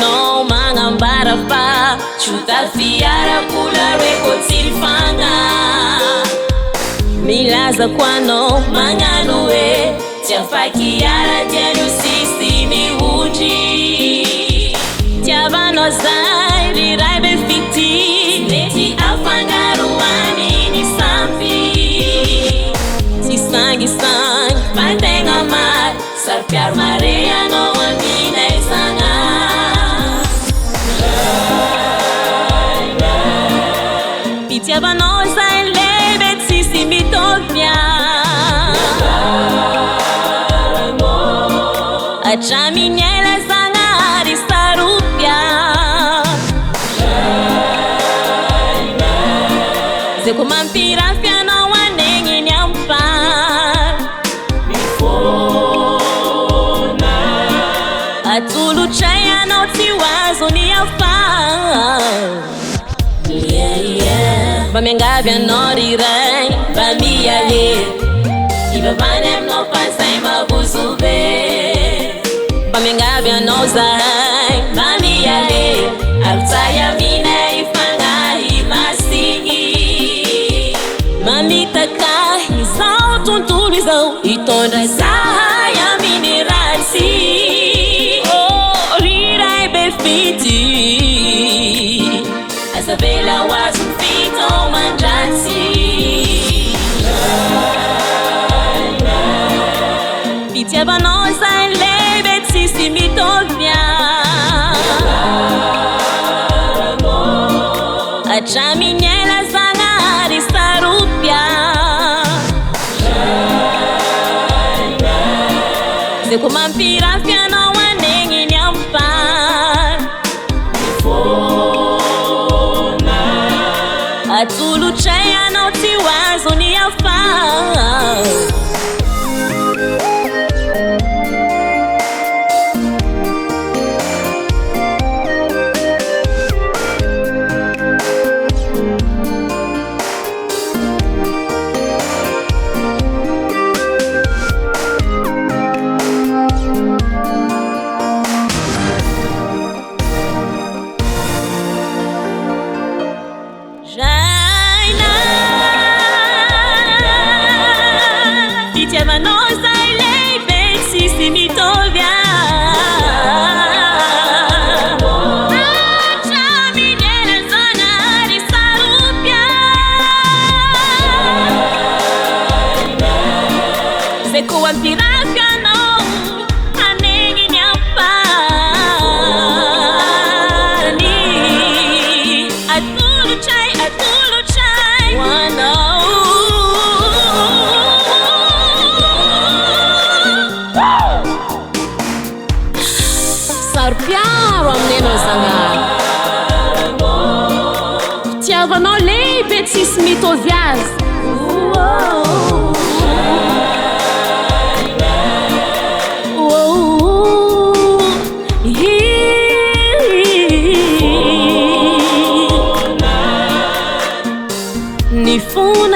ianao magnambara fa trota fiara-kola reko tilfagna milaza ko anao magnano hoe tsy afaky hiara diano sisy mihodry tiavanao zay riray be fity mety afangaro aniny sampy tsy sangisangy fa tegna mary safiaro mare anao amina izagna fitiavanao zay lebe tsisy mitovia atraminyela zagnahary saropia zay ko mampirafy anao anegniny ampar mifona atolotray anao tsy oazony afar mba miangavy anao riray mba miahery ivavany aminao fa zay mavozobe mba miangavy anao zahay mba miahery arotsay amina ifagnahy masigny mamitaka izao tontolo izao hitondra zahay aminy ratsy riray be fity azavela oazo fitao mandratsy fitiavanao zay lebe tsisy mitovia atraminyela zagnahary saropia zay ko mampirafy anao anegniny ampar atolotray anao tsy oazony afar fitiavanao zay lebe tsisy mitovia atraminyela zagnahary saropia zay ko ampirafy anao anegniny amparany atolotray hoanao saropiaro aminenao zagnahary fitiavanao lebe tsisy mitovy azy ny fona